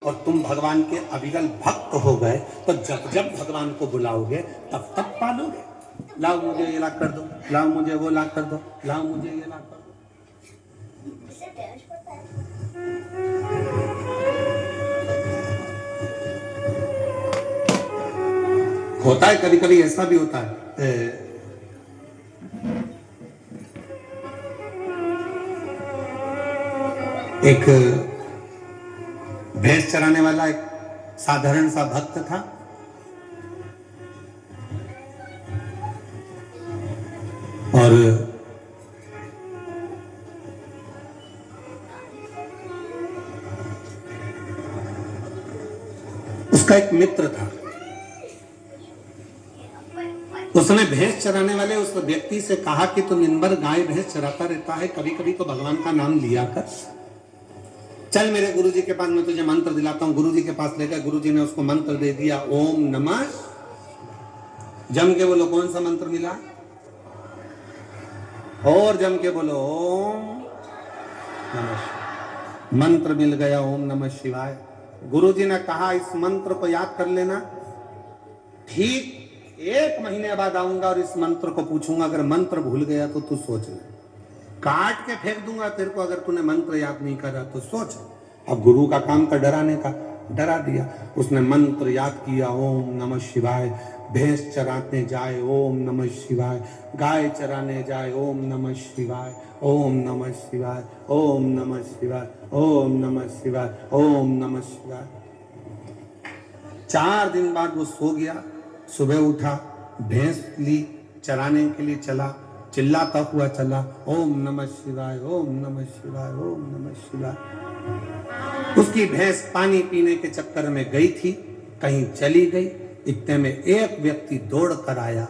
और तुम भगवान के अविरल भक्त हो गए, तो जब जब भगवान को बुलाओगे तब तब पालोगे। लाओ मुझे ये ला कर दो, लाओ मुझे वो ला कर दो, लाओ मुझे ये ला कर दो। होता है, कभी कभी ऐसा भी होता है। एक भैंस चराने वाला एक साधारण सा भक्त था। और उसका एक मित्र था। उसने भैंस चराने वाले उस व्यक्ति से कहा कि तू दिन भर गाय भैंस चराता रहता है, कभी कभी तो भगवान का नाम लिया कर। चल मेरे गुरुजी के पास, मैं तुझे मंत्र दिलाता हूं। गुरुजी के पास लेकर गुरुजी ने उसको मंत्र दे दिया, ओम नमः। जम के बोलो कौन सा मंत्र मिला, और जम के बोलो ओम नमः। मंत्र मिल गया, ओम नमः शिवाय। गुरुजी ने कहा इस मंत्र को याद कर लेना, ठीक 1 महीने बाद आऊंगा और इस मंत्र को पूछूंगा, अगर मंत्र भूल गया तो तू सोच ले, काट के फेंक दूंगा तेरे को अगर तूने मंत्र याद नहीं करा तो सोच। अब गुरु का काम था डराने का, डरा दिया। उसने मंत्र याद किया, ओम नमः शिवाय। भैंस चराने जाए, ओम नमः शिवाय। गाय चराने जाए, ओम नमः शिवाय, ओम नमः शिवाय, ओम नमः शिवाय, ओम नमः शिवाय, ओम नमः शिवाय। 4 दिन बाद वो सो गया। सुबह उठा, भैंस ली, चराने के लिए चला, चिल्लाता हुआ चला, ओम नमः शिवाय, ओम नमः शिवाय, ओम नमः शिवाय। उसकी भैंस पानी पीने के चक्कर में गई थी, कहीं चली गई। इतने में एक व्यक्ति दौड़ कर आया,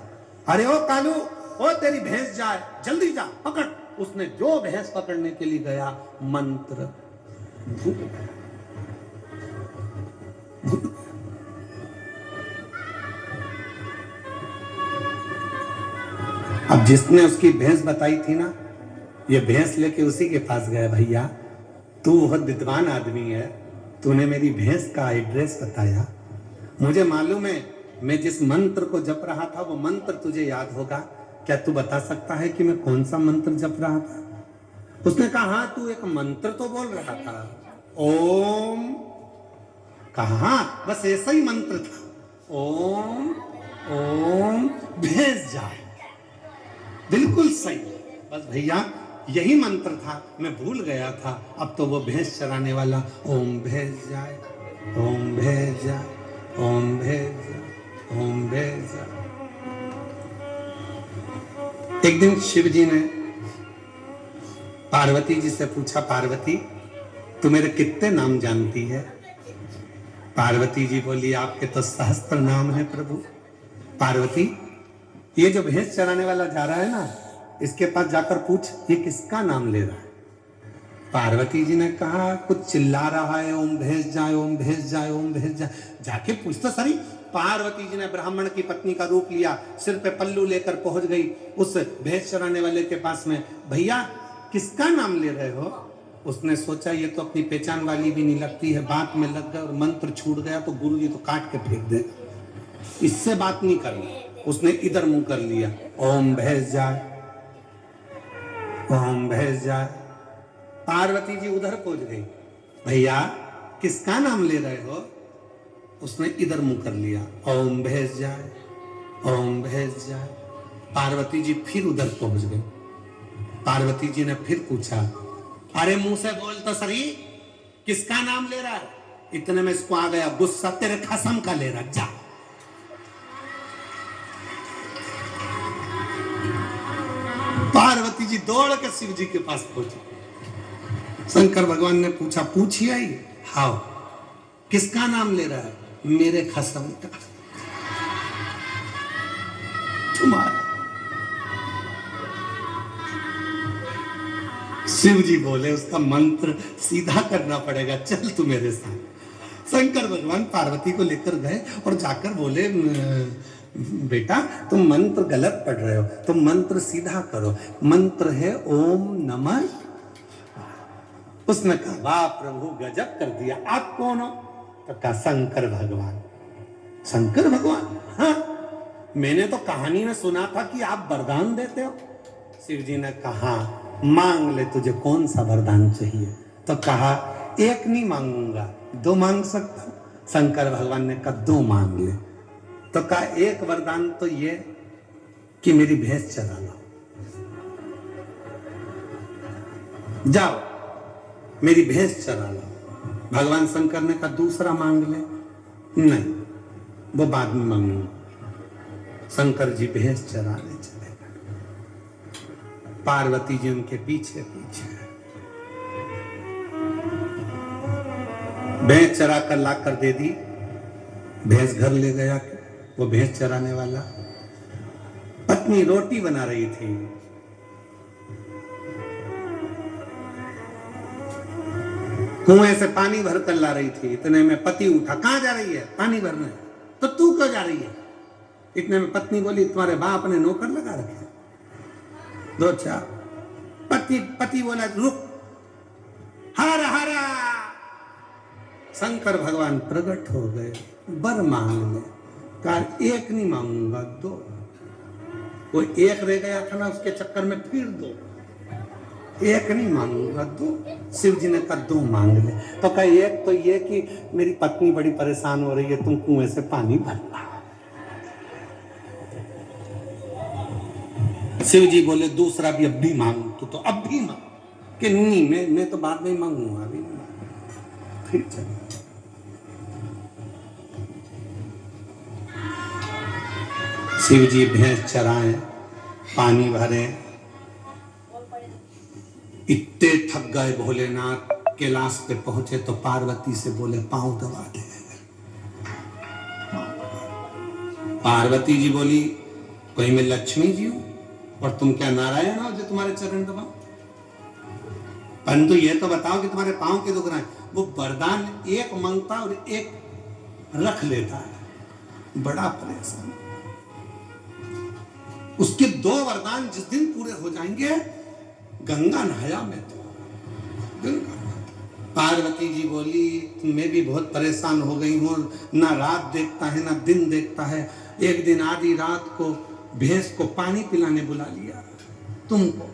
अरे ओ कालू, ओ तेरी भैंस जाए, जल्दी जा पकड़। उसने जो भैंस पकड़ने के लिए गया, मंत्र भूल। अब जिसने उसकी भैंस बताई थी ना, ये भैंस लेके उसी के पास गया, भैया तू बहुत विद्वान आदमी है, तूने मेरी भैंस का एड्रेस बताया, मुझे मालूम है मैं जिस मंत्र को जप रहा था वो मंत्र तुझे याद होगा, क्या तू बता सकता है कि मैं कौन सा मंत्र जप रहा था? उसने कहा हाँ, तू एक मंत्र तो बोल रहा था, ओम। कहा बस ऐसा ही मंत्र था, ओम ओम भैंस जाए। बिल्कुल सही, बस भैया यही मंत्र था, मैं भूल गया था। अब तो वो भैंस चराने वाला, ओम भैंस जाए, ओम भैंस जाए, ओम भैंस जाए, ओम भैंस जाए। एक दिन शिव जी ने पार्वती जी से पूछा, पार्वती तू मेरे कितने नाम जानती है? पार्वती जी बोली, आपके तो सहस्त्र नाम है प्रभु। पार्वती, ये जो भैंस चराने वाला जा रहा है ना, इसके पास जाकर पूछ ये किसका नाम ले रहा है। पार्वती जी ने कहा कुछ चिल्ला रहा है, ओम भैंस जाए, ओम भैंस जाए, ओम भैंस जाए। जाके पूछ तो सही। पार्वती जी ने ब्राह्मण की पत्नी का रूप लिया, सिर पे पल्लू लेकर पहुंच गई उस भैंस चराने वाले के पास में, भैया किसका नाम ले रहे हो? उसने सोचा ये तो अपनी पहचान वाली भी नहीं लगती है, बात में लग गया और मंत्र छूट गया तो गुरु जी तो काट के फेंक दे, इससे बात नहीं करनी। उसने इधर मुंह कर लिया, ओम भैंस जाए, ओम भैंस जाए। पार्वती जी उधर पहुंच गई, भैया किसका नाम ले रहे हो? उसने इधर मुंह कर लिया, ओम भैंस जाए, ओम भैंस जाए। पार्वती जी फिर उधर पहुंच गई। पार्वती जी ने फिर पूछा, अरे मुंह से बोल तो सही, किसका नाम ले रहा है? इतने में इसको आ गया गुस्सा, तेरे खसम का ले रहा, जा। पार्वती जी दौड़ के शिव जी के पास पहुंची। शंकर भगवान ने पूछा, पूछिए ही, हाँ किसका नाम ले रहा है? मेरे खसम का, तुम्हारा। शिव जी बोले उसका मंत्र सीधा करना पड़ेगा, चल तू मेरे साथ। शंकर भगवान पार्वती को लेकर गए और जाकर बोले, बेटा तुम मंत्र गलत पढ़ रहे हो, तुम मंत्र सीधा करो, मंत्र है ओम नमः। उसने कहा वाह प्रभु गजब कर दिया, आप कौन हो? तो कहा शंकर भगवान। शंकर भगवान? हाँ, मैंने तो कहानी में सुना था कि आप वरदान देते हो। शिव जी ने कहा मांग ले, तुझे कौन सा वरदान चाहिए? तो कहा एक नहीं मांगूंगा, 2 मांग सकता हूं। शंकर भगवान ने कहा 2 मांग ले। तो कहा एक वरदान तो ये कि मेरी भैंस चरा लाओ, जाओ मेरी भैंस चरा लाओ। भगवान शंकर ने कहा दूसरा मांग ले। नहीं, वो बाद में मांगूंगा। शंकर जी भैंस चराने चले गए, पार्वती जी उनके पीछे पीछे। भैंस चरा कर ला कर दे दी, भैंस घर ले गया। वो भैंस चराने वाला, पत्नी रोटी बना रही थी, कुएं से पानी भर कर ला रही थी। इतने में पति उठा, कहां जा रही है? पानी भरने। तो तू क्यों जा रही है? इतने में पत्नी बोली तुम्हारे बाप ने नौकर लगा रखे 2-4। पति बोला रुक, हर हरा। शंकर भगवान प्रकट हो गए, वर मांग ले। कहा एक नहीं मांगूंगा, 2। वो एक रह गया था ना, उसके चक्कर में फिर 2। एक नहीं मांगूंगा, 2। शिव जी ने कहा 2 मांग ले। तो कहा एक तो ये कि मेरी पत्नी बड़ी परेशान हो रही है, तुम कुएं से पानी भरना। शिव जी बोले दूसरा भी अब भी मांग, तो अब भी मांग। कि नहीं, मैं तो बाद में मांगूंगा, अभी नहीं मांगूंगा। फिर चलो शिव जी भैंस चराएं, पानी भरे। इतने थक गए भोलेनाथ, कैलाश पे पहुंचे तो पार्वती से बोले पांव दबा दे। पार्वती जी बोली कोई मैं लक्ष्मी जी हूं और तुम क्या नारायण हो जो तुम्हारे चरण दबाओ? परंतु ये तो बताओ कि तुम्हारे पांव के दुख रहे हैं। वो वरदान एक मांगता और एक रख लेता है, बड़ा परेशान। उसके 2 वरदान जिस दिन पूरे हो जाएंगे, गंगा नहाया में तो गंगा। पार्वती जी बोली मैं भी बहुत परेशान हो गई हूं, ना रात देखता है ना दिन देखता है। एक दिन आधी रात को भैंस को पानी पिलाने बुला लिया तुमको,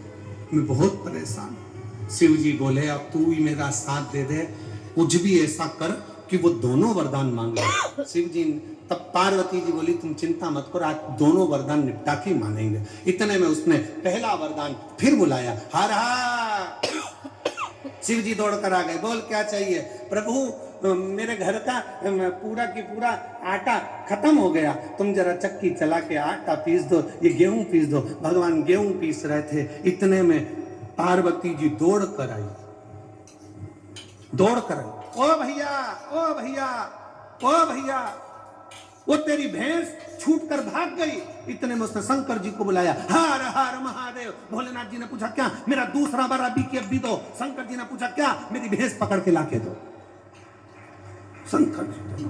मैं बहुत परेशान हूं। शिव जी बोले अब तू ही मेरा साथ दे दे, कुछ भी ऐसा कर कि वो दोनों वरदान मांग ले। शिव जी तब पार्वती जी बोली तुम चिंता मत करो, आज दोनों वरदान निपटा के मानेंगे। इतने में उसने पहला वरदान फिर बुलाया, हर हर। शिव जी दौड़ कर आ गए, बोल क्या चाहिए? प्रभु मेरे घर का पूरा की पूरा आटा खत्म हो गया, तुम जरा चक्की चला के आटा पीस दो, ये गेहूं पीस दो। भगवान गेहूं पीस रहे थे, इतने में पार्वती जी दौड़ कर आई। ओ भैया, ओ भैया, ओ भैया, वो तेरी भैंस छूट कर भाग गई। इतने में उसने शंकर जी को बुलाया, हर हर महादेव। भोलेनाथ जी ने पूछा क्या? मेरा दूसरा बार अभी के अभी दो। शंकर जी ने पूछा क्या? मेरी भैंस पकड़ के लाके दो। शंकर जी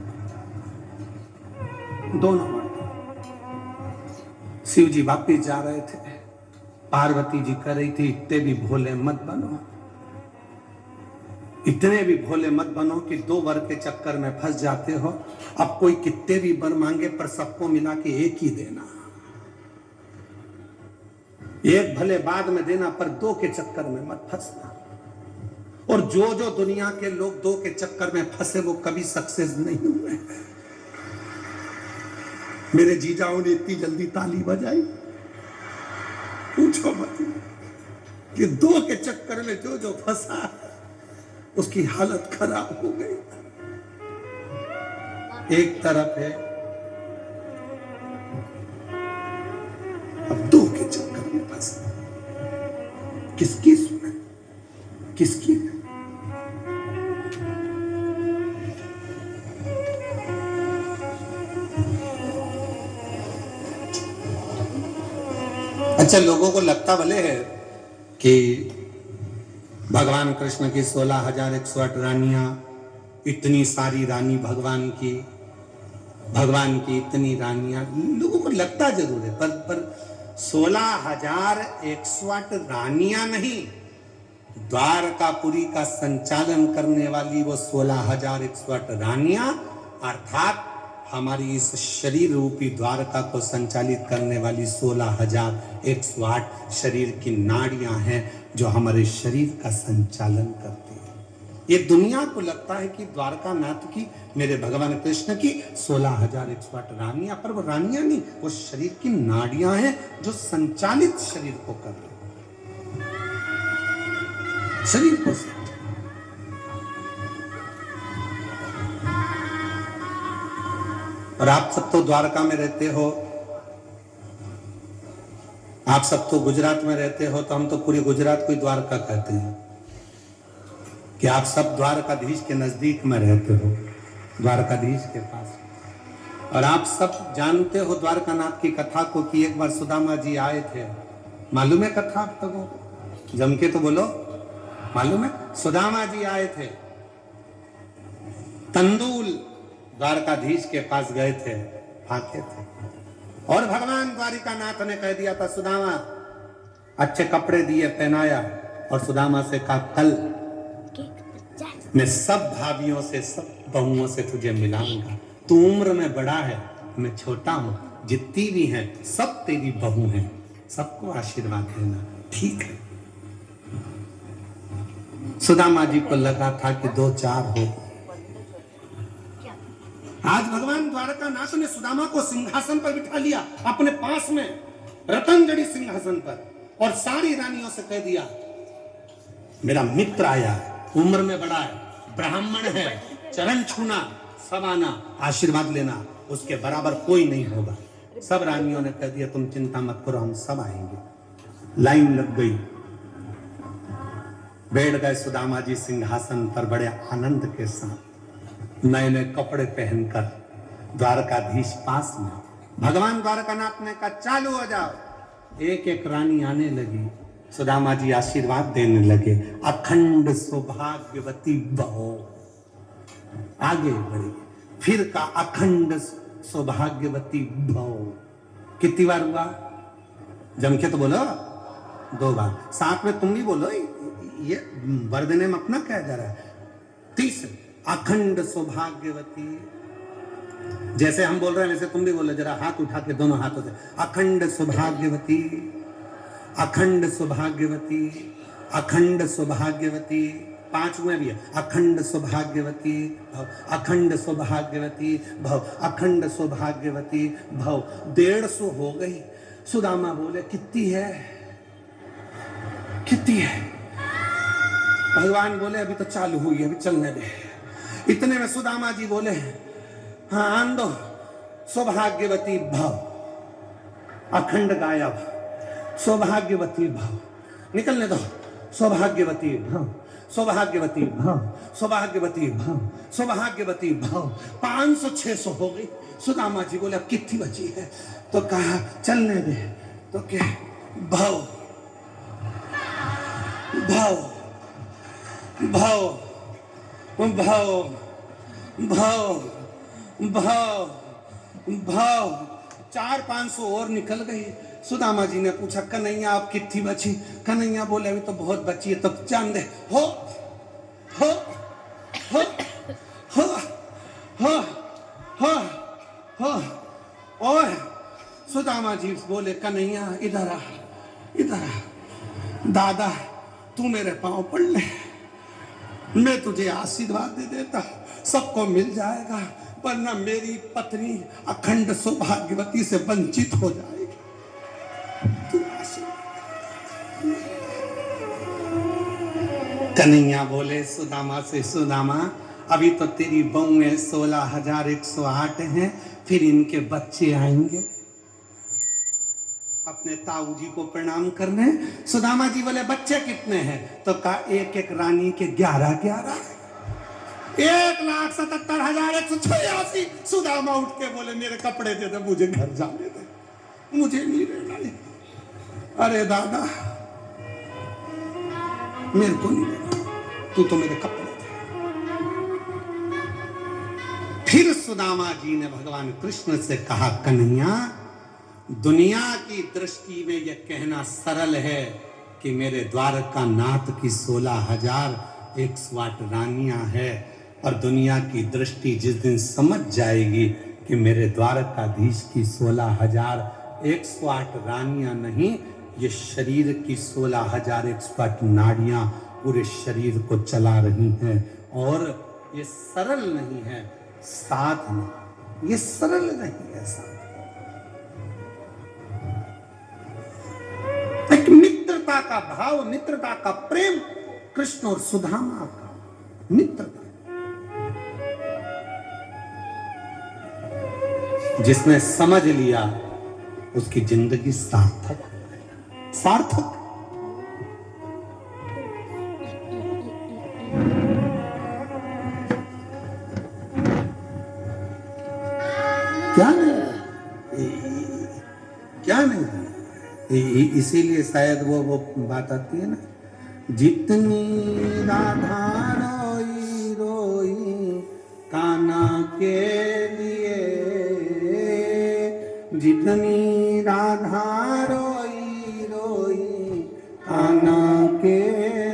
दोनों शिव जी वापिस जा रहे थे, पार्वती जी कह रही थी इतने भी भोले मत बनो, इतने भी भोले मत बनो कि 2 वर के चक्कर में फंस जाते हो। अब कोई कितने भी वर मांगे पर सबको मिला के एक ही देना, एक भले बाद में देना पर 2 के चक्कर में मत फंसना। और जो जो दुनिया के लोग 2 के चक्कर में फंसे वो कभी सक्सेस नहीं हुए। मेरे जीजाओं ने इतनी जल्दी ताली बजाई, पूछो मत कि 2 के चक्कर में जो जो फंसा उसकी हालत खराब हो गई। एक तरफ है अब 2 के चक्कर में फंसा, किसकी सुने, किसकी? अच्छा, लोगों को लगता भले है कि भगवान कृष्ण की 16,108 रानियां, इतनी सारी रानी भगवान की इतनी रानियां, लोगों को लगता जरूर है पर 16,108 रानियां नहीं, द्वारकापुरी का संचालन करने वाली वो 16,108 रानियां, अर्थात हमारी इस शरीर रूपी द्वारका को संचालित करने वाली 16,108 शरीर की नाड़ियां हैं जो हमारे शरीर का संचालन करती है। ये दुनिया को लगता है कि द्वारका नाथ की, मेरे भगवान कृष्ण की 16,108 रानियां, पर वो रानियां नहीं, वो शरीर की नाड़ियां हैं जो संचालित शरीर को कर रही, शरीर को से। और आप सब तो द्वारका में रहते हो, आप सब तो गुजरात में रहते हो, तो हम तो पूरे गुजरात को ही द्वारका कहते हैं कि आप सब द्वारकाधीश के नजदीक में रहते हो, द्वारकाधीश के पास। और आप सब जानते हो द्वारकानाथ की कथा को कि एक बार सुदामा जी आए थे। मालूम है कथा आप तो जम के तो बोलो, मालूम है? सुदामा जी आए थे, तंदूल द्वारकाधीश के पास गए थे, फाके थे, और भगवान द्वारिकानाथ ने कह दिया था सुदामा, अच्छे कपड़े दिए, पहनाया, और सुदामा से कहा कल मैं सब भाभियों से, सब बहुओं से तुझे मिलाऊंगा। तू उम्र में बड़ा है, मैं छोटा हूं, जितनी भी हैं सब तेरी बहू हैं, सबको आशीर्वाद देना, ठीक है? सुदामा जी को लगा था कि 2-4 हो। आज भगवान द्वारकानाथ ने सुदामा को सिंहासन पर बिठा लिया, अपने पास में रतनजड़ी सिंहासन पर, और सारी रानियों से कह दिया मेरा मित्र आया है, उम्र में बड़ा है, ब्राह्मण है, चरण छूना, सब आना, आशीर्वाद लेना, उसके बराबर कोई नहीं होगा। सब रानियों ने कह दिया तुम चिंता मत करो, हम सब आएंगे। लाइन लग गई, बैठ गए सुदामा जी सिंहासन पर बड़े आनंद के साथ, नए नए कपड़े पहनकर, द्वारकाधीश पास में। भगवान द्वारकानाथ ने कहा चालू हो जाओ। एक एक रानी आने लगी, सुदामा जी आशीर्वाद देने लगे, अखंड सौभाग्यवती बहो, आगे बढ़ी, फिर का अखंड सौभाग्यवती भव। कितनी बार हुआ? जम के तो बोलो, 2 बार। साथ में तुम भी बोलो, ये वर्धने में अपना क्या जा रहा है? 30 अखंड सौभाग्यवती, जैसे हम बोल रहे हैं वैसे तुम भी बोलो, जरा हाथ उठा के दोनों हाथों से, अखंड सौभाग्यवती, अखंड सौभाग्यवती, अखंड सौभाग्यवती। 5 में भी है, अखंड सौभाग्यवती भव, अखंड सौभाग्यवती भव, अखंड सौभाग्यवती भव। 150 हो गई। सुदामा बोले कितनी है, कितनी है? भगवान बोले अभी तो चालू हुई है, अभी चलने दे। इतने में सुदामा जी बोले हाँ आन दो, सौभाग्यवती भव, अखंड गायब, सौभाग्यवती भव, निकलने दो, सौभाग्यवती भव, सौभाग्यवती भव, सौभाग्यवती भव, सौभाग्यवती भव। 500-600 हो गई। सुदामा जी बोले अब कितनी बची है? तो कहा चलने दे। तो क्या? भव, भव, भव, भव, भव, भव, भव। 400-500 और निकल गई। सुदामा जी ने पूछा कन्हैया आप कितनी बची? कन्हैया बोले अभी तो बहुत बची है। तब चांद दे हो हो हो हो हो हो हो। और सुदामा जी बोले कन्हैया इधर आ, इधर आ। दादा तू मेरे पांव पड़ ले, मैं तुझे आशीर्वाद दे देता, सबको मिल जाएगा, वरना मेरी पत्नी अखंड सौभाग्यवती से वंचित हो जाएगी। कन्हैया बोले सुदामा से, सुदामा अभी तो तेरी बहुएं 16,108 हैं, फिर इनके बच्चे आएंगे अपने ताऊ जी को प्रणाम करने। सुदामा जी बोले बच्चे कितने हैं? तो कहा एक एक रानी के 11-11। 1,77,186। सुदामा उठ के बोले मेरे कपड़े दे दे, मुझे घर जाने दे, मुझे नहीं रहना है। अरे दादा मेरे को नहीं रहना, तू तो मेरे कपड़े दे। फिर सुदामा जी ने भगवान कृष्ण से कहा कन्हैया दुनिया की दृष्टि में यह कहना सरल है कि मेरे द्वारका नाथ की 16,108 रानियां है, और दुनिया की दृष्टि जिस दिन समझ जाएगी कि मेरे द्वारकाधीश की 16,108 रानियां नहीं, ये शरीर की 16,108 नाड़ियां पूरे शरीर को चला रही हैं, और ये सरल नहीं है साधना, ये सरल नहीं है साधना। एक मित्रता का भाव, मित्रता का प्रेम, कृष्ण और सुदामा का मित्रता, जिसने समझ लिया उसकी जिंदगी सार्थक सार्थक। क्या नहीं, क्या नहीं, इसीलिए शायद वो बात आती है ना, जितनी राधा रोई रोई कान्हा के लिए, जितनी राधा रोई रोई कान्हा के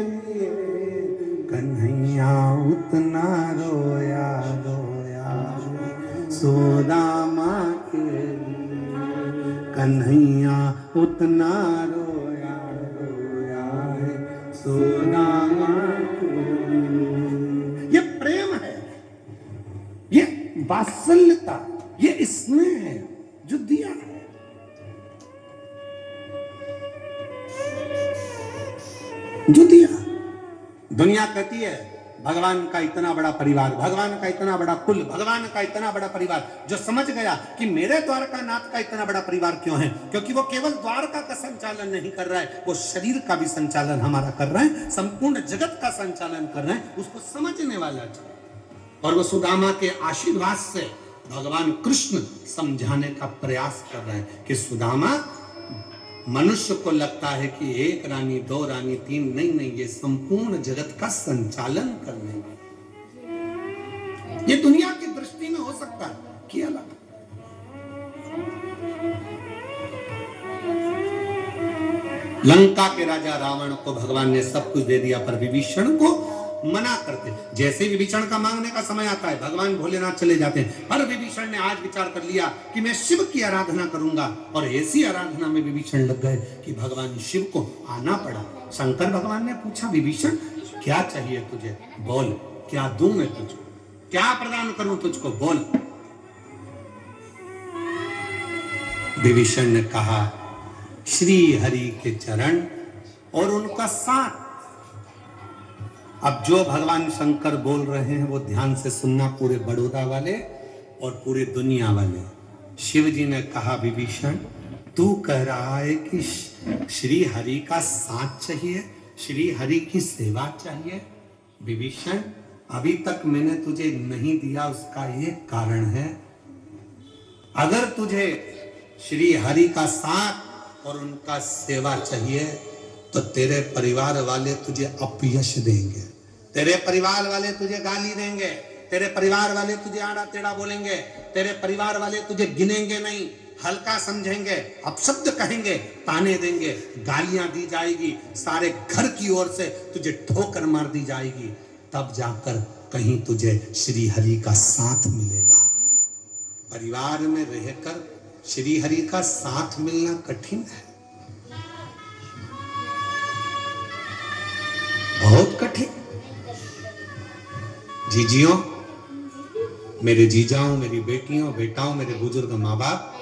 लिए, कन्हैया उतना रोया रोया सुदामा के लिए, कन्हैया उतना रोया रोया है सुदामा के लिए। ये प्रेम है, ये वात्सल्यता, ये स्नेह है जो दिया है। जो दिया। दुनिया कहती है भगवान का इतना बड़ा परिवार, भगवान का इतना बड़ा कुल, भगवान का इतना बड़ा परिवार। जो समझ गया कि मेरे द्वारका नाथ का इतना बड़ा परिवार क्यों है, क्योंकि वो केवल द्वारका का संचालन नहीं कर रहा है, वो शरीर का भी संचालन हमारा कर रहा है, संपूर्ण जगत का संचालन कर रहे हैं, उसको समझने वाला चाहिए। और वो सुदामा के आशीर्वाद से भगवान कृष्ण समझाने का प्रयास कर रहे हैं कि सुदामा, मनुष्य को लगता है कि एक रानी, दो रानी, तीन, नहीं, ये संपूर्ण जगत का संचालन करने वाले। ये दुनिया की दृष्टि में हो सकता है कि अलग। लंका के राजा रावण को भगवान ने सब कुछ दे दिया, पर विभीषण को मना करते। जैसे विभीषण का मांगने का समय आता है, भगवान भोलेनाथ चले जाते हैं, पर विभीषण ने आज विचार कर लिया कि मैं शिव की आराधना करूंगा, और ऐसी आराधना में विभीषण लग गए कि भगवान शिव को आना पड़ा। शंकर भगवान ने पूछा, विभीषण क्या चाहिए तुझे, बोल, क्या दूं मैं तुझको, क्या प्रदान करूं तुझको, बोल। विभीषण ने कहा, श्री हरि के चरण और उनका साथ। अब जो भगवान शंकर बोल रहे हैं वो ध्यान से सुनना, पूरे बड़ौदा वाले और पूरी दुनिया वाले। शिव जी ने कहा, विभीषण तू कह रहा है कि श्री हरि का साथ चाहिए, श्री हरि की सेवा चाहिए। विभीषण, अभी तक मैंने तुझे नहीं दिया, उसका एक कारण है। अगर तुझे श्री हरि का साथ और उनका सेवा चाहिए तो तेरे परिवार वाले तुझे अपयश देंगे, तेरे परिवार वाले तुझे गाली देंगे, तेरे परिवार वाले तुझे आड़ा टेढ़ा बोलेंगे, तेरे परिवार वाले तुझे गिनेंगे नहीं, हल्का समझेंगे, अपशब्द कहेंगे, ताने देंगे, गालियां दी जाएगी, सारे घर की ओर से तुझे ठोकर मार दी जाएगी, तब जाकर कहीं तुझे श्री हरि का साथ मिलेगा। परिवार में रहकर श्री हरि का साथ मिलना कठिन है, बहुत कठिन। जीजियों, मेरे जीजाओं, मेरी बेटियों, बेटाओं, मेरे बुजुर्ग माँ बाप,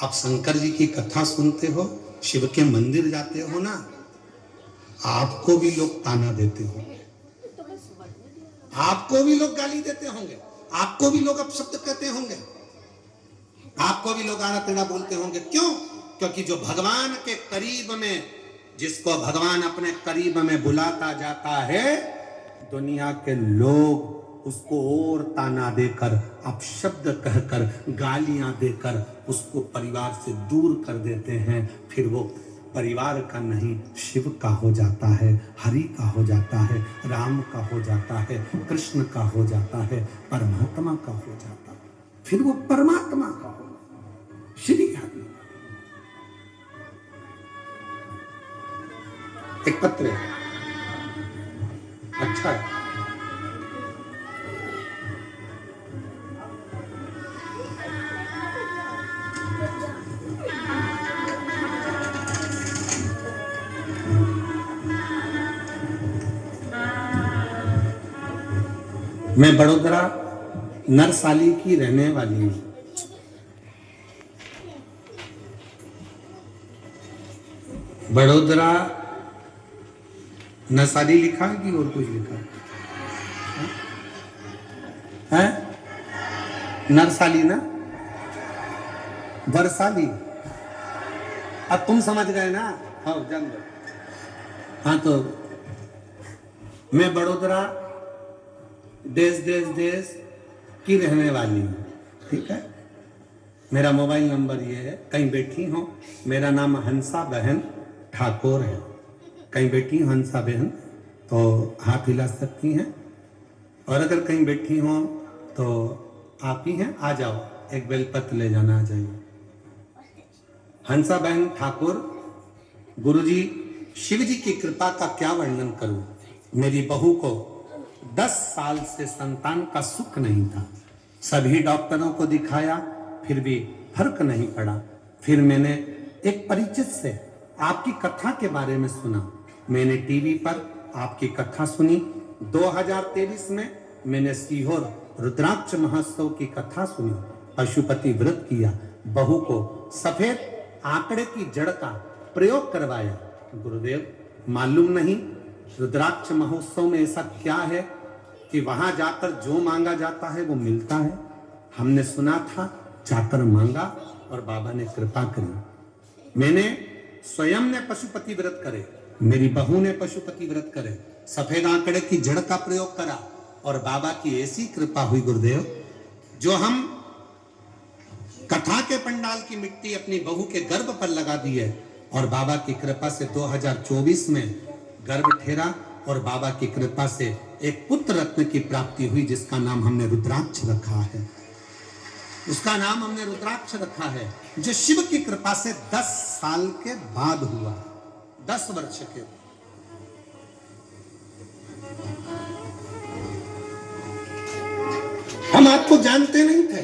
आप शंकर जी की कथा सुनते हो, शिव के मंदिर जाते हो ना, आपको भी लोग ताना देते होंगे, आपको भी लोग गाली देते होंगे, आपको भी लोग अपशब्द कहते होंगे, आपको भी लोग आड़ा टेढ़ा बोलते होंगे। क्यों? क्योंकि जो भगवान के करीब में, जिसको भगवान अपने करीब में बुलाता जाता है, दुनिया के लोग उसको और ताना देकर, अपशब्द कहकर, गालियां देकर उसको परिवार से दूर कर देते हैं। फिर वो परिवार का नहीं, शिव का हो जाता है, हरि का हो जाता है, राम का हो जाता है, कृष्ण का हो जाता है, परमात्मा का हो जाता है। फिर वो परमात्मा का हो, श्री हरि। एक पत्र है। अच्छा है। मैं बड़ोदरा नरसाली की रहने वाली हूं। बड़ोदरा नरसाली लिखा है कि और कुछ लिखा है? नरसाली ना, बरसाली। अब तुम समझ गए ना? हाँ जान दो। हाँ तो मैं बड़ोदरा देश देश देश की रहने वाली हूँ, ठीक है। मेरा मोबाइल नंबर ये है, कहीं बैठी हो, मेरा नाम हंसा बहन ठाकुर है। कहीं बैठी हो हंसा बहन तो हाथ हिला सकती हैं, और अगर कहीं बैठी हो तो आप ही हैं, आ जाओ, एक बेलपत्र ले जाना, आ जाइए। हंसा बहन ठाकुर। गुरुजी, शिव जी की कृपा का क्या वर्णन करूं। मेरी बहू को 10 साल से संतान का सुख नहीं था। सभी डॉक्टरों को दिखाया, फिर भी फर्क नहीं पड़ा। फिर मैंने एक परिचित से आपकी कथा के बारे में सुना। मैंने टीवी पर आपकी कथा सुनी। 2023 में मैंने सीहोर रुद्राक्ष महोत्सव की कथा सुनी, पशुपति व्रत किया, बहू को सफेद आंकड़े की जड़ का प्रयोग करवाया। गुरुदेव, मालूम नहीं रुद्राक्ष महोत्सव में ऐसा क्या है कि वहां जाकर जो मांगा जाता है वो मिलता है। हमने सुना था, जाकर मांगा और बाबा ने कृपा करी। मैंने स्वयं ने पशुपति व्रत करे, मेरी बहू ने पशुपति व्रत करे, सफेद आंकड़े की जड़ का प्रयोग करा, और बाबा की ऐसी कृपा हुई गुरुदेव, जो हम कथा के पंडाल की मिट्टी अपनी बहू के गर्भ पर लगा दी है, और बाबा की कृपा से 2024 में गर्भ ठहरा, और बाबा की कृपा से एक पुत्र रत्न की प्राप्ति हुई, जिसका नाम हमने रुद्राक्ष रखा है। उसका नाम हमने रुद्राक्ष रखा है, जो शिव की कृपा से 10 साल के बाद हुआ, 10 वर्ष के। हम आपको जानते नहीं थे,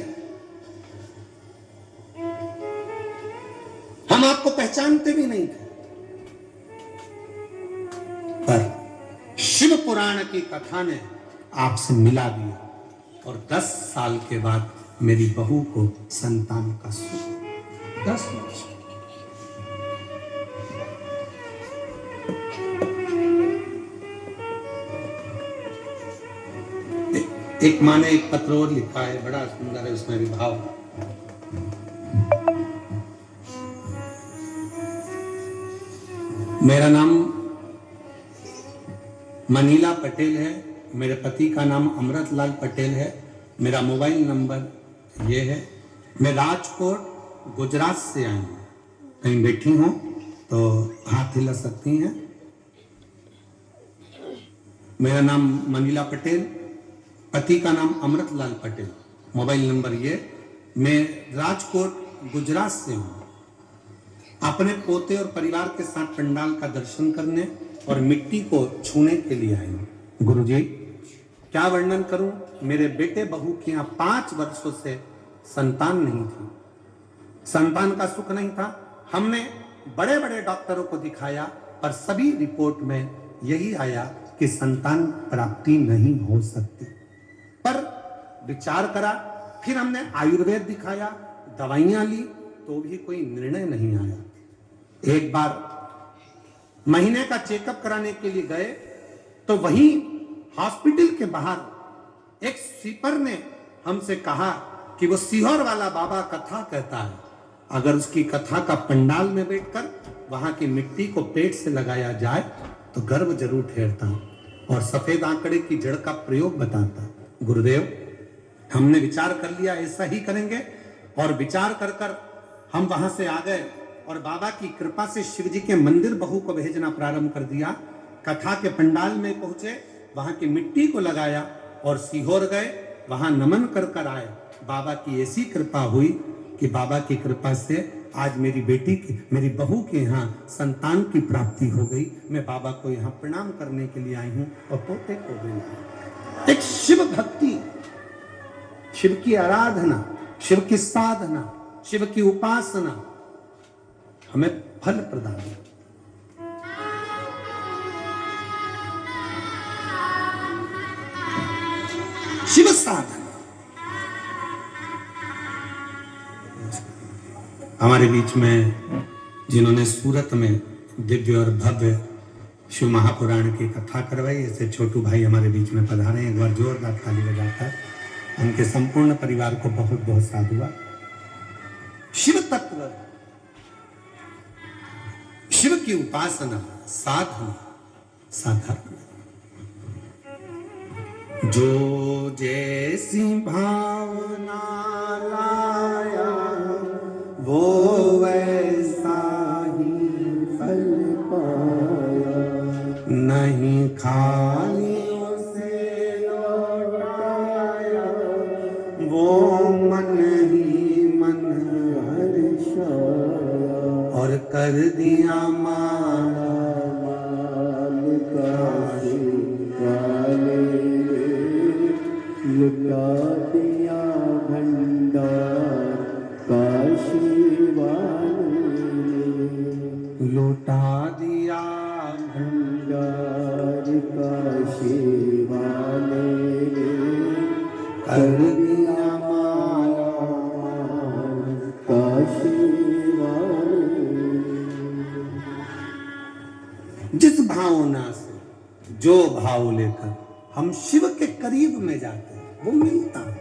हम आपको पहचानते भी नहीं थे, पर शिव पुराण की कथा ने आपसे मिला दिया, और 10 साल के बाद मेरी बहू को संतान का सुख। 10 वर्ष। एक माँ ने एक पत्र और लिखा है, बड़ा सुंदर है, उसमें भी भाव। मेरा नाम मनीला पटेल है, मेरे पति का नाम अमृतलाल पटेल है, मेरा मोबाइल नंबर ये है। मैं राजकोट गुजरात से आई हूँ, कहीं बैठी हूँ तो हाथ हिला सकती हैं। मेरा नाम मनीला पटेल, पति का नाम अमृतलाल पटेल, मोबाइल नंबर ये। मैं राजकोट गुजरात से हूँ, अपने पोते और परिवार के साथ पंडाल का दर्शन करने और मिट्टी को छूने के लिए आई हूँ। गुरुजी, क्या वर्णन करूं, मेरे बेटे बहू के यहाँ 5 वर्षों से संतान नहीं थी, संतान का सुख नहीं था। हमने बड़े बड़े डॉक्टरों को दिखाया, पर सभी रिपोर्ट में यही आया कि संतान प्राप्ति नहीं हो सकती। पर विचार करा, फिर हमने आयुर्वेद दिखाया, दवाइयां ली, तो भी कोई निर्णय नहीं आया। एक बार महीने का चेकअप कराने के लिए गए, तो वहीं हॉस्पिटल के बाहर एक स्वीपर ने हमसे कहा कि वो सीहोर वाला बाबा कथा कहता है, अगर उसकी कथा का पंडाल में बैठकर वहां की मिट्टी को पेट से लगाया जाए तो गर्भ जरूर ठहरता और सफेद आंकड़े की जड़ का प्रयोग बताता। गुरुदेव, हमने विचार कर लिया ऐसा ही करेंगे, और विचार कर कर हम वहां से आ गए, और बाबा की कृपा से शिव जी के मंदिर बहू को भेजना प्रारंभ कर दिया। कथा के पंडाल में पहुंचे, वहां की मिट्टी को लगाया और सीहोर गए, वहां नमन कर कर आए। बाबा की ऐसी कृपा हुई कि बाबा की कृपा से आज मेरी बेटी की, मेरी बहू के यहाँ संतान की प्राप्ति हो गई। मैं बाबा को यहाँ प्रणाम करने के लिए आई हूँ और पोते को भी लाई। एक शिव भक्ति, शिव की आराधना, शिव की साधना, शिव की उपासना हमें फल प्रदान है। शिव साधना हमारे बीच में जिन्होंने सूरत में दिव्य और भव्य शिव महापुराण की कथा करवाई, ऐसे छोटू भाई हमारे बीच में पधारे। एक बार जोरदार ताली बजाकर उनके संपूर्ण परिवार को बहुत बहुत साधुवाद। शिव तत्व, शिव की उपासना, साधना साधारण, जो जैसी भावना लाया वो वैसा ही फल पाया, नहीं खाली उसे लौटाया वो मन ही मन हर्षाया, और कर दिया माला माल काशी वाले, लुटा दिया भंडार काशी वाले, लुटा दिया भंडार काशी वाले, कर दिया माला माल काशी वाले। जिस भावना से, जो भाव लेकर हम शिव के करीब में जाते हैं वो मिलता है।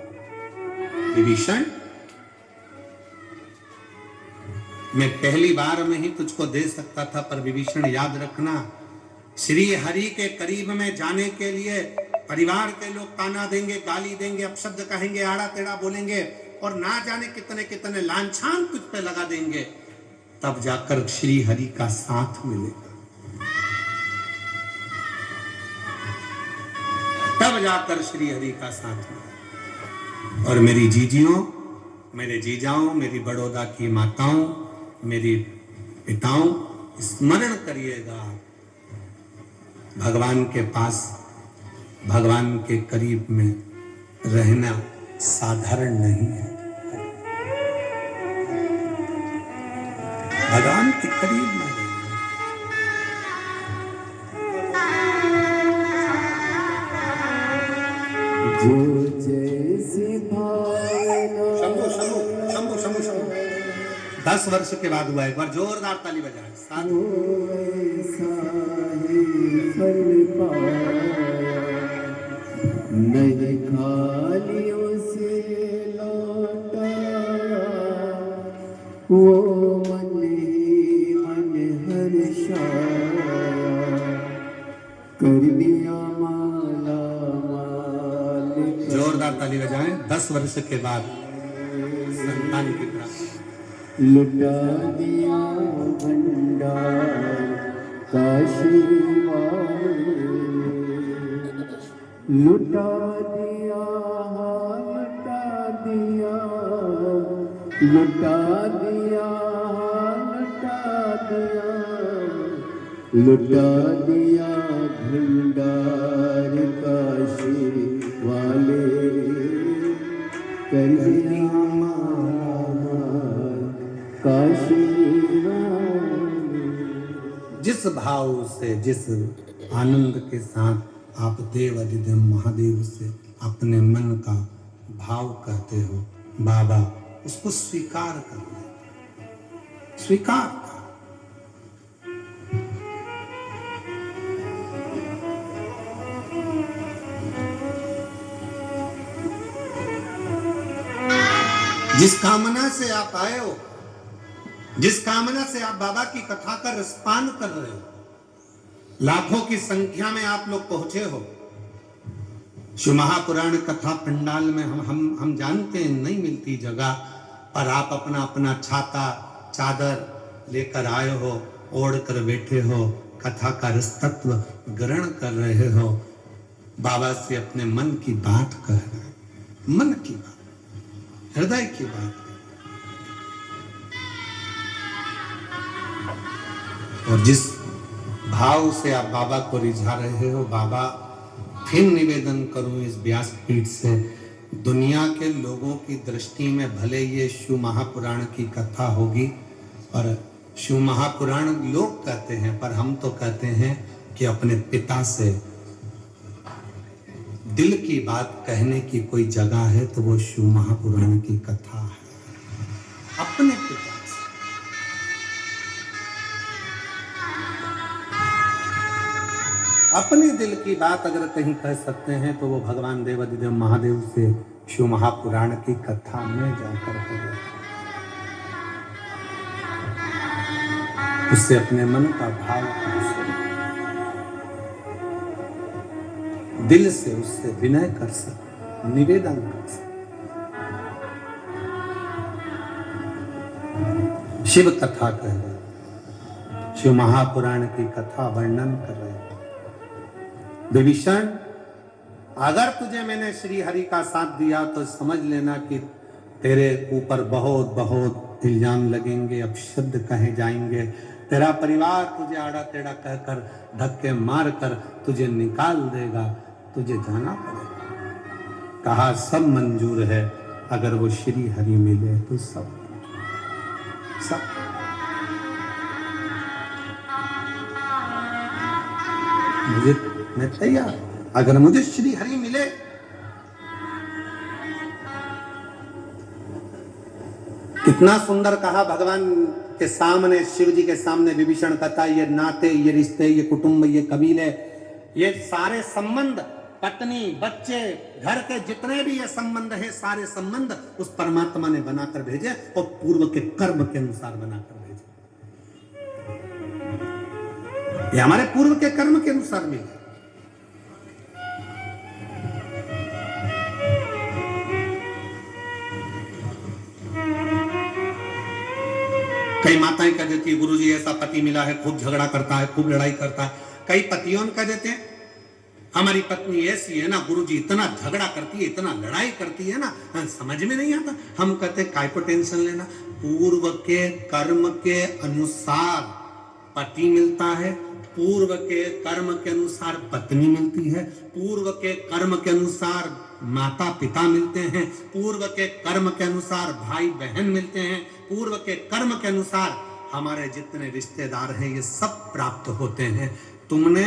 विभीषण, मैं पहली बार में ही तुझको दे सकता था, पर विभीषण याद रखना, श्री हरि के करीब में जाने के लिए परिवार के लोग ताना देंगे, गाली देंगे, अपशब्द कहेंगे, आड़ा टेढ़ा बोलेंगे और ना जाने कितने कितने लांछन तुझ पे लगा देंगे, तब जाकर श्री हरि का साथ मिलेगा, तब जाकर श्री हरि का साथ मिलेगा। और मेरी जीजियों, मेरे जीजाओं, मेरी बड़ौदा की माताओं, मेरी पिताओं, स्मरण करिएगा, भगवान के पास, भगवान के करीब में रहना साधारण नहीं है। भगवान के करीब में जो जैसे भावना, शंभू शंभू शंभू शंभू शंभू 10 वर्ष के बाद हुआ। एक बार जोरदार ताली बजाएं। साधु फल पाया, नहीं खाली उसे लौटाया, वो मन ही मन हर्षाया, कर दिया माला माल। जोरदार ताली बजाएं। 10 वर्ष के बाद संतान की प्राप्ति, लुटा दिया भंडार काशी वाले, लुटा दिया, लुटा दिया, लुटा दिया, लुटा दिया, लुटा दिया भंडार काशी वाले, कर दिया काशी वाले। जिस भाव से, जिस आनंद के साथ आप देव अधिदेव महादेव से अपने मन का भाव कहते हो, बाबा उसको स्वीकार कर ले, स्वीकार कर। जिस कामना से आप आए हो, जिस कामना से आप बाबा की कथा का रसपान कर रहे हो, लाखों की संख्या में आप लोग पहुंचे हो। शिव महापुराण कथा पंडाल में हम जानते हैं नहीं मिलती जगह, पर आप अपना अपना छाता चादर लेकर आए हो, ओढ़ कर बैठे हो, कथा का रस तत्व ग्रहण कर रहे हो, बाबा से अपने मन की बात कह रहे हो, मन की बात, हृदय की बात। और जिस भाव से आप बाबा को रिझा रहे हो, बाबा फिर निवेदन करूं इस व्यासपीठ से, दुनिया के लोगों की दृष्टि में भले ये शिव महापुराण की कथा होगी, पर शिव महापुराण लोग कहते हैं, पर हम तो कहते हैं कि अपने पिता से दिल की बात कहने की कोई जगह है तो वो शिव महापुराण की कथा है। अपने पिता से अपने दिल की बात अगर कहीं कह सकते हैं तो वो भगवान देवाधिदेव महादेव से शिव महापुराण की कथा में जाकर करें, उससे अपने मन का भाव दिल से उससे विनय कर सकते, निवेदन कर सकते। शिव कथा कह रहे, शिव महापुराण की कथा वर्णन कर रहे। विभीषण, अगर तुझे मैंने श्री हरि का साथ दिया तो समझ लेना कि तेरे ऊपर बहुत बहुत इल्जाम लगेंगे, अपशब्द कहे जाएंगे, तेरा परिवार तुझे आड़ा टेढ़ा कहकर धक्के मार कर तुझे निकाल देगा, तुझे जाना पड़ेगा। कहा सब मंजूर है, अगर वो श्री हरि मिले तो सब मुझे, मैं तैयार, अगर मुझे श्री हरि मिले। कितना सुंदर कहा भगवान के सामने, शिव जी के सामने विभीषण कहता, ये नाते, ये रिश्ते, ये कुटुंब, ये कबीले, ये सारे संबंध, पत्नी, बच्चे, घर के जितने भी ये संबंध है, सारे संबंध उस परमात्मा ने बनाकर भेजे और पूर्व के कर्म के अनुसार बनाकर भेजे। ये हमारे पूर्व के कर्म के अनुसार मिले। कई माताएं कह देती है, गुरुजी ऐसा पति मिला है, खूब झगड़ा करता है, खूब लड़ाई करता है। कई पतियों कह देते हैं, हमारी पत्नी ऐसी है ना गुरुजी, इतना झगड़ा करती है, इतना लड़ाई करती है ना, समझ में नहीं आता। हम कहते काय को टेंशन लेना, पूर्व के कर्म के अनुसार पति मिलता है, पूर्व के कर्म के अनुसार पत्नी मिलती है, पूर्व के कर्म के अनुसार माता पिता मिलते हैं, पूर्व के कर्म के अनुसार भाई बहन मिलते हैं, पूर्व के कर्म के अनुसार हमारे जितने रिश्तेदार हैं ये सब प्राप्त होते हैं। तुमने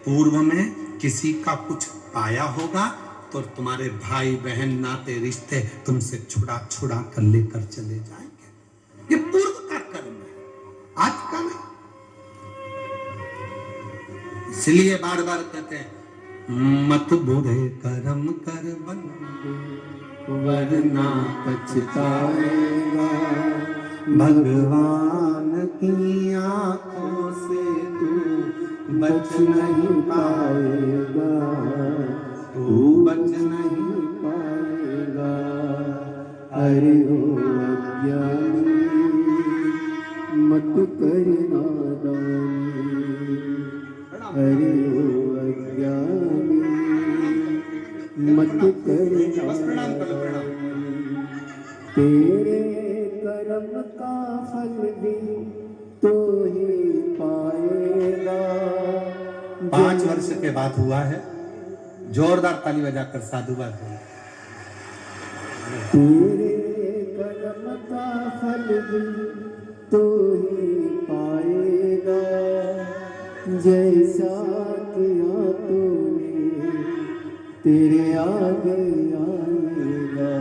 पूर्व में किसी का कुछ पाया होगा तो तुम्हारे भाई बहन नाते रिश्ते तुमसे छुड़ा छुड़ा कर लेकर चले जाएंगे। ये पूर्व का कर्म है, आज का नहीं। इसलिए बार बार कहते हैं, मत बुरे कर्म कर बंधु वरना पछताएगा, भगवान की आंखों से तू बच नहीं पाएगा, तू बच नहीं पाएगा। अरे ओ अज्ञानी मत कर नादानी, अरे ओ अज्ञानी मत कर नादानी। तेरे कर्म का फल भी तो ही पाएगा। 5 वर्ष के बाद हुआ है, जोरदार ताली बजाकर साधुवाद है। तेरे कर्म का फल भी तो ही पाएगा, जैसा किया तूने तेरे आगे आएगा।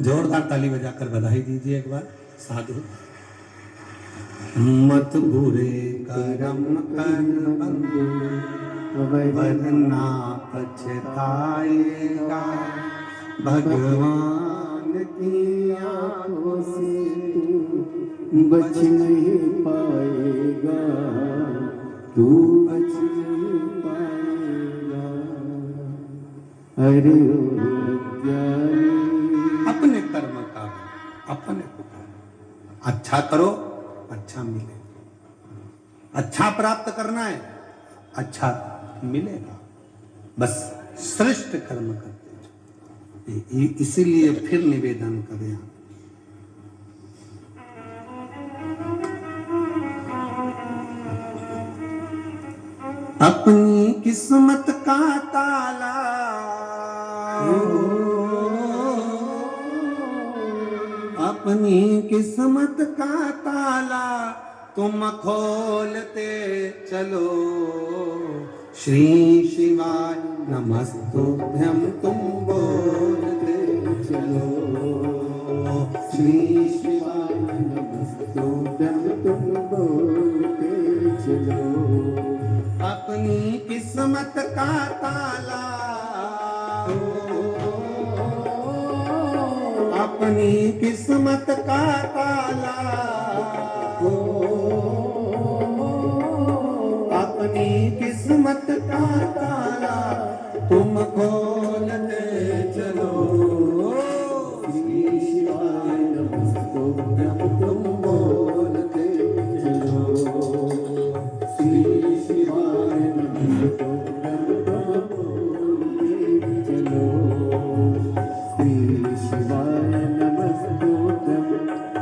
जोरदार ताली बजाकर बधाई दीजिए एक बार साधु। मत बुरे कर्म कर बंधु वरना पछताएगा, भगवान की आंखों से तू बच नहीं पाएगा, तू बच नहीं पाएगा। अरे अपने कर्म का अपने को अच्छा करो, अच्छा मिले। अच्छा प्राप्त करना है, अच्छा मिलेगा। बस श्रेष्ठ कर्म करते हैं। इसीलिए फिर निवेदन करें, अपनी किस्मत का ताला अपनी किस्मत का ताला तुम खोलते चलो। श्री शिवाय नमस्तुभ्यं तुम बोलते चलो। श्री शिवाय नमस्तुभ्यं तुम बोलते चलो। अपनी किस्मत का ताला अपनी किस्मत का ताला अपनी किस्मत का ताला तुम खोलते चलो। श्री शिवाय नमस्तुभ्यं तुम बोलते चलो। श्री शिवाय नमस्तुभ्यं तुम बोलते चलो। श्री शिवाय नमस्तुभ्यं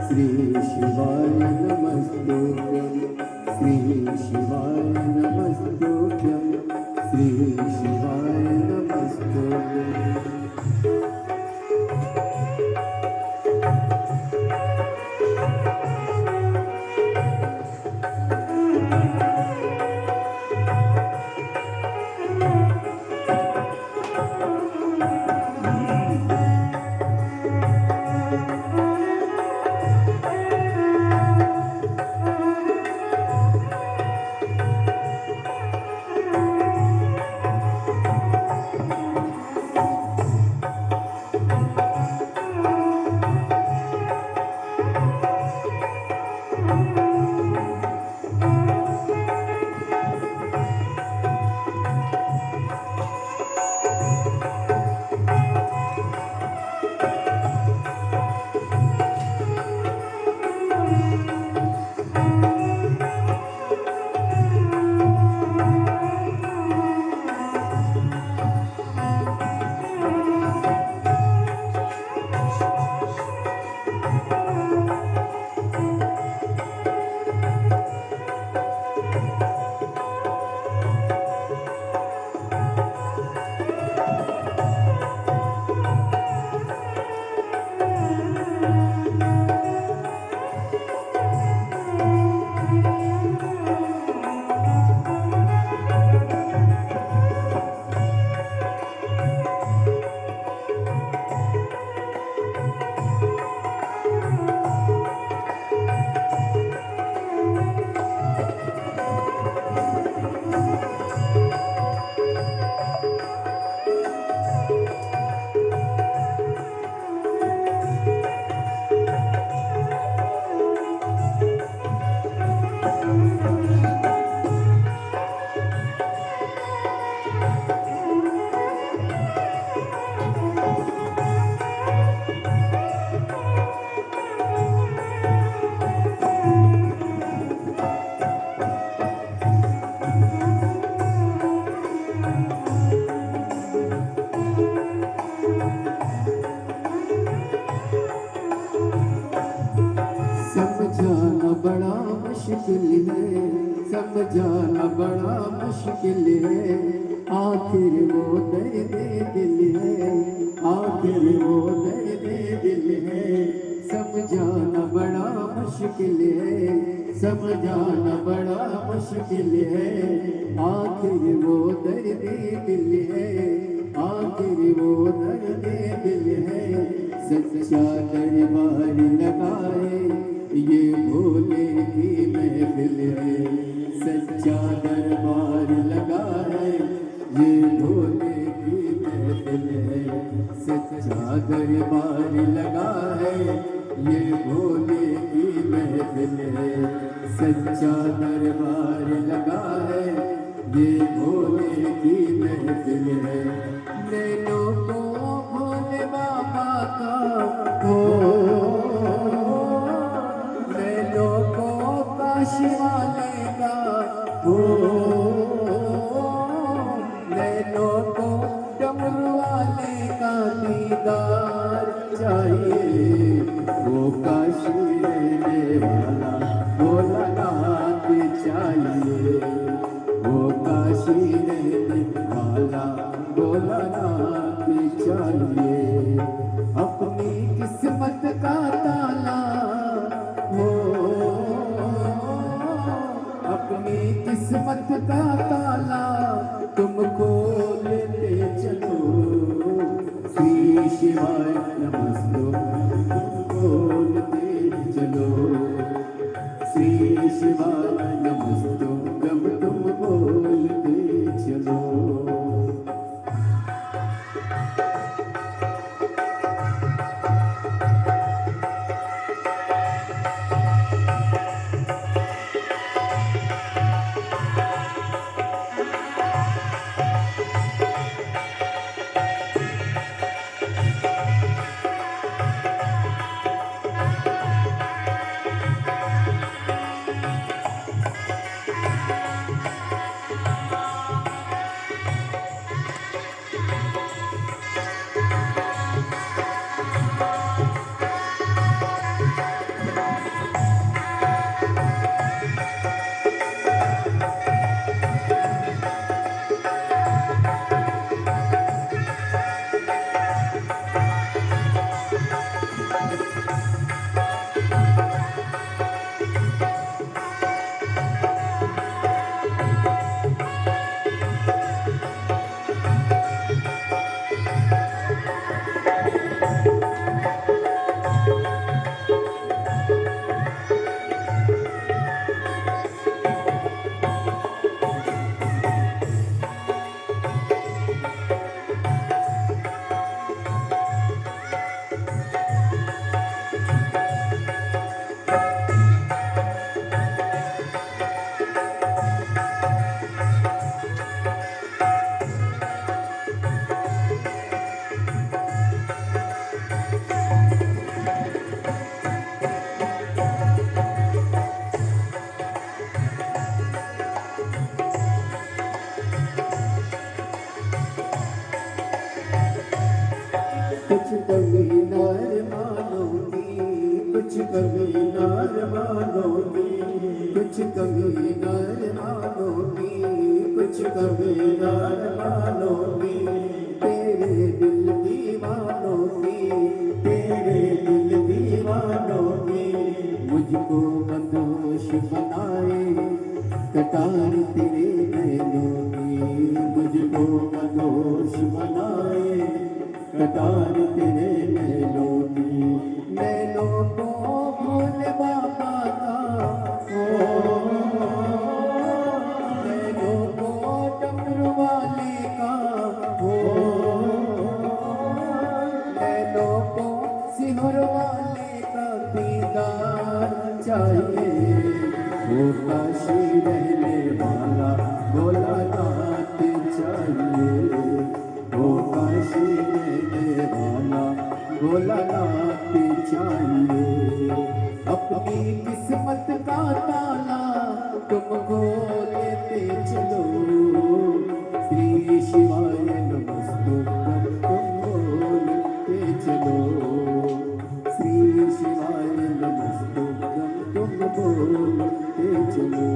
श्री शिवाय नमस्तुभ्यं श्री शिवाय नमस्तुभ्यं श्री शिवाय नमस्तुभ्यं। समझाना बड़ा मुश्किल है, समझाना बड़ा मुश्किल है, आखिर वो दर्द दिल है, आखिर वो दर्द दिल है। समझाना बड़ा मुश्किल है, समझाना बड़ा मुश्किल है, आखिर वो दर्द दिल है, आखिर वो दर्द दिल है। सच्चा दरबार लगाए ये भोले की महफिल है, सच्चा दरबार लगाए ये भोले की महफिल है, सच्चा दरबार लगाए ये भोले की महफिल है, सच्चा दरबार लगाए ये भोले की महफिल है। नैनों को भोले बाबा का शिवाले का हो, नैनों को डमरू वाले का दीदार चाहिए, वो काशी रहने वाला भोलानाथ चाहिए, वो काशी का ताला तुम खोलते चलो। श्री शिवाय नमस्तुभ्यं खोलते चलो। श्री शिवाय नमस्तुभ्यं तुम बोलते चलो। कुछ कभी नार मानोगी, कुछ कभी नार मानोगी, कुछ कभी नार मानोगी, कुछ कभी नार मानोगी। तेरे दिल दीवानों की, तेरे दिल दीवानों की। मुझको मदहोश बनाए कटार तेरे नैनों की। मुझको मदहोश बनाए कटार तेरे नैनों की। नैनों को भोले बाबा का नैनों को डमरू वाले का नैनों को सिहर वाले का दीदार चाहिए। वो काशी रहने वाला भोलानाथ चाहिए। वो काशी रहने वाला भोलानाथ चाहिए। अपनी किस्मत का ताला तुम खोलते चलो। श्री शिवाय नमस्तुभ्यं तुम बोलते चलो। श्री शिवाय नमस्तुभ्यं तुम बोलते चलो।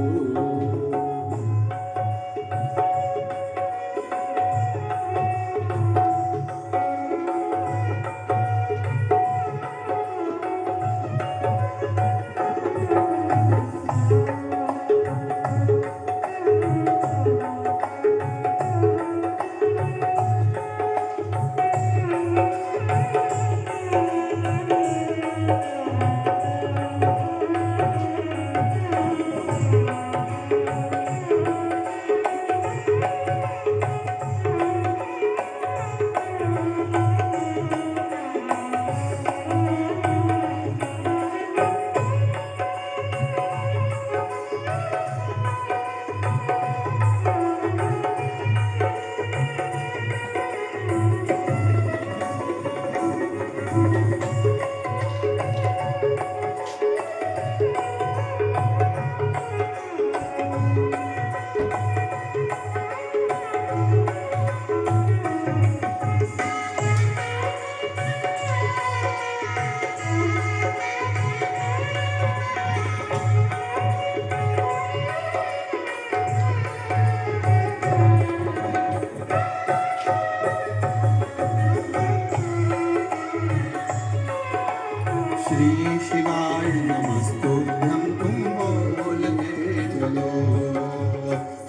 श्री शिवाय नमस्तुभ्यं तुम बोलते चलो।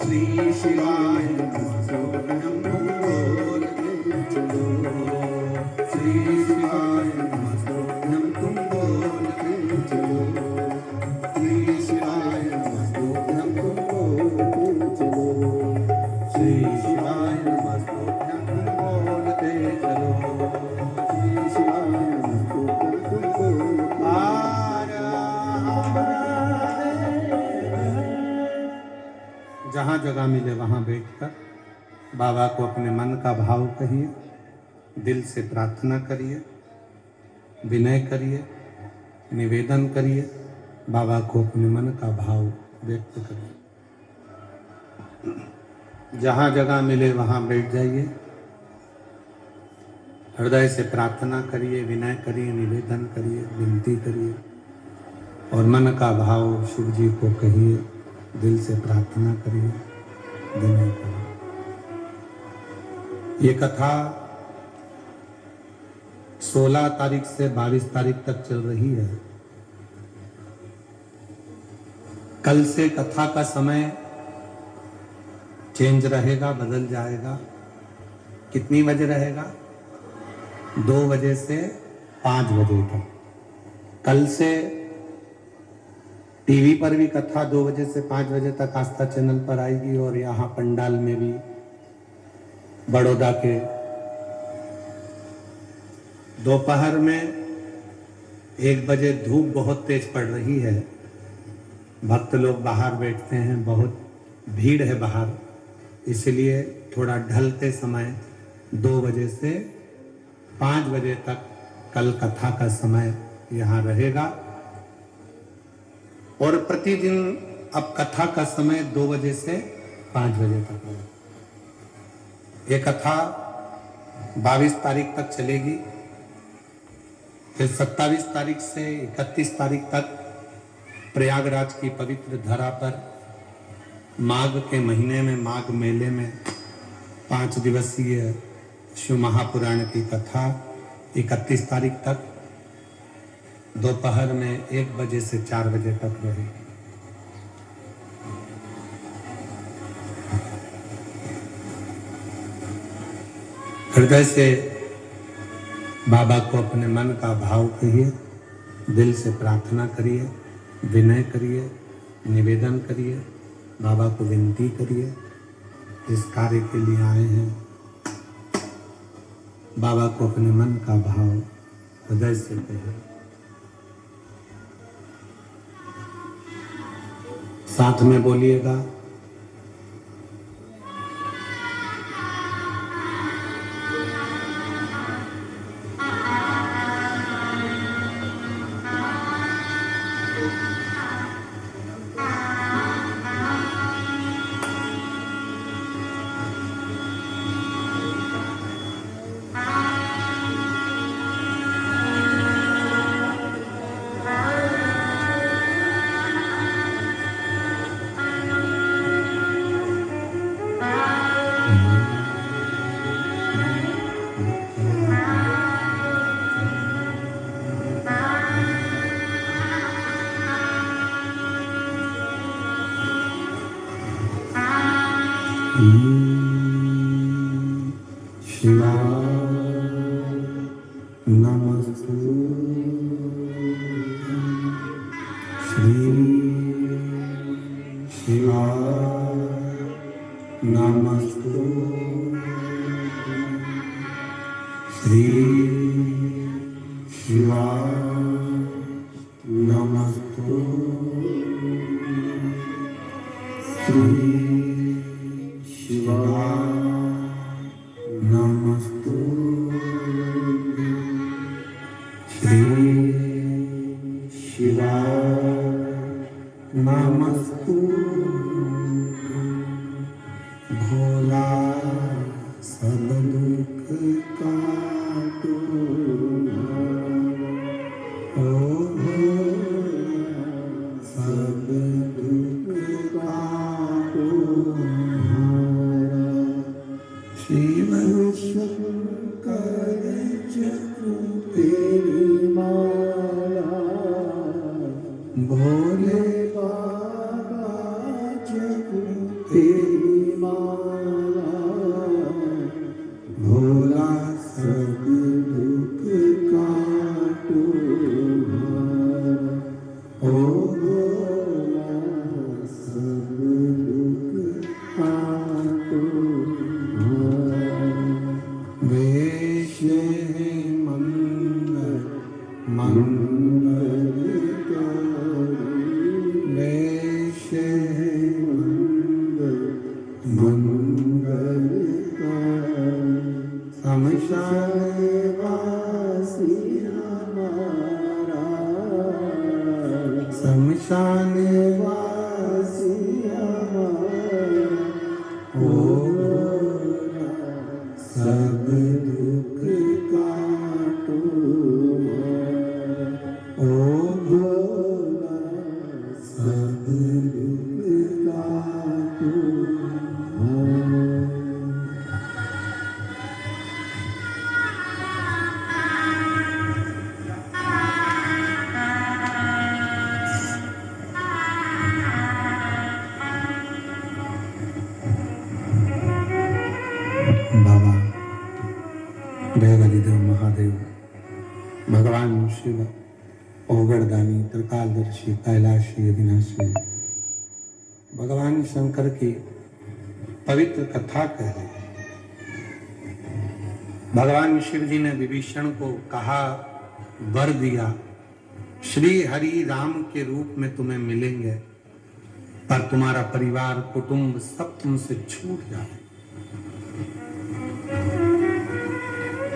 श्री शिवाय नमस्तुभ्यं बोल के चलो, श्री शिवाय नमस्तुभ्यं तुम बोल के चलो, श्री शिवाय नमस्तुभ्यं तुम बोल के चलो, श्री शिवाय नमस्तुभ्यं तुम बोल के चलो, श्री शिवाय नमस्तुभ्यं तुम बोल के जहाँ जगह मिले वहाँ बैठकर बाबा को अपने मन का भाव कहिए, दिल से प्रार्थना करिए, विनय करिए, निवेदन करिए, बाबा को अपने मन का भाव व्यक्त करिए। जहाँ जगह मिले वहाँ बैठ जाइए, हृदय से प्रार्थना करिए, विनय करिए, निवेदन करिए, विनती करिए और मन का भाव शिव जी को कहिए, दिल से प्रार्थना करिए, विनय करिए। ये कथा 16 तारीख से 22 तारीख तक चल रही है। कल से कथा का समय चेंज रहेगा, बदल जाएगा। कितनी बजे रहेगा? 2 बजे से 5 बजे तक। कल से टीवी पर भी कथा 2 बजे से 5 बजे तक आस्था चैनल पर आएगी और यहाँ पंडाल में भी बड़ौदा के दोपहर में 1 बजे धूप बहुत तेज पड़ रही है। भक्त लोग बाहर बैठते हैं, बहुत भीड़ है बाहर, इसलिए थोड़ा ढलते समय 2 बजे से 5 बजे तक कल कथा का समय यहाँ रहेगा। और प्रतिदिन अब कथा का समय 2 बजे से 5 बजे तक है। ये कथा 22 तारीख तक चलेगी, फिर 27 तारीख से 31 तारीख तक प्रयागराज की पवित्र धरा पर माघ के महीने में, माघ मेले में 5 दिवसीय शिव महापुराण की कथा 31 तारीख तक दोपहर में 1 बजे से 4 बजे तक रहेगी। हृदय से बाबा को अपने मन का भाव कहिए, दिल से प्रार्थना करिए, विनय करिए, निवेदन करिए, बाबा को विनती करिए। इस कार्य के लिए आए हैं, बाबा को अपने मन का भाव हृदय से कहिए। साथ में बोलिएगा, भोले बाबा जग तेरी माला। वेश मंगल शमशान वासी हमारा, शमशान वासी हमारा होगा सब दुख काटो ओ भोला, सब दुख काटो। बाबा देवादिदेव महादेव भगवान शिव ओगरदानी त्रिकालदर्शी कैलाशी अविनाशी भगवान शंकर की पवित्र कथा कह रहे हैं। भगवान शिव जी ने विभीषण को कहा, वर दिया, श्री हरि राम के रूप में तुम्हें मिलेंगे, पर तुम्हारा परिवार कुटुंब सब तुमसे छूट जाए।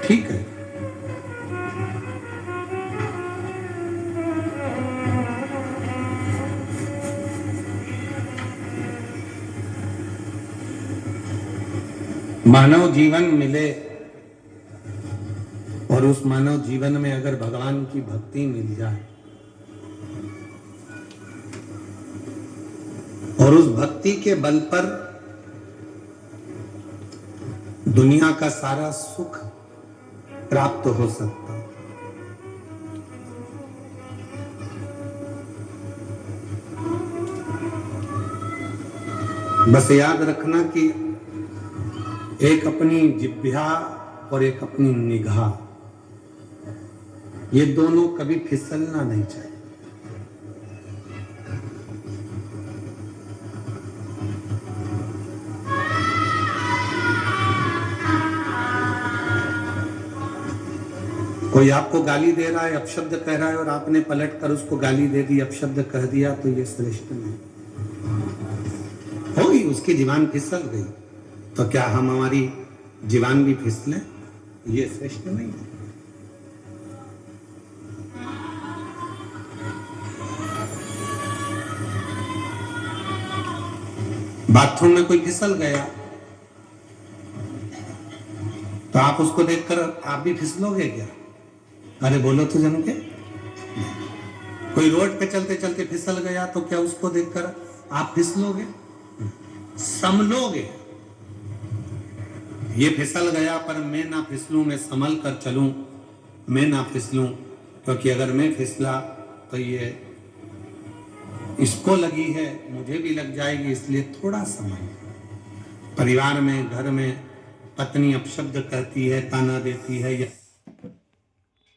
ठीक है, मानव जीवन मिले और उस मानव जीवन में अगर भगवान की भक्ति मिल जाए और उस भक्ति के बल पर दुनिया का सारा सुख प्राप्त हो सकता है। बस याद रखना कि एक अपनी जिह्वा और एक अपनी निगाह, ये दोनों कभी फिसलना नहीं चाहिए। कोई आपको गाली दे रहा है, अपशब्द कह रहा है और आपने पलट कर उसको गाली दे दी, अपशब्द कह दिया, तो ये श्रेष्ठ नहीं होगी। उसकी जीवान फिसल गई, तो क्या हम हमारी जीवान भी फिसले? ये श्रेष्ठ नहीं है। बाथरूम में कोई फिसल गया तो आप उसको देखकर आप भी फिसलोगे क्या? अरे बोलो तो जन के। कोई रोड पे चलते चलते फिसल गया तो क्या उसको देखकर आप फिसलोगे? संभलोगे। ये फिसल गया पर मैं ना फिसलूं, मैं संभल कर चलूं, मैं ना फिसलूं, क्योंकि अगर मैं फिसला तो ये इसको लगी है, मुझे भी लग जाएगी, इसलिए थोड़ा संभल। परिवार में, घर में पत्नी अपशब्द कहती है, ताना देती है, या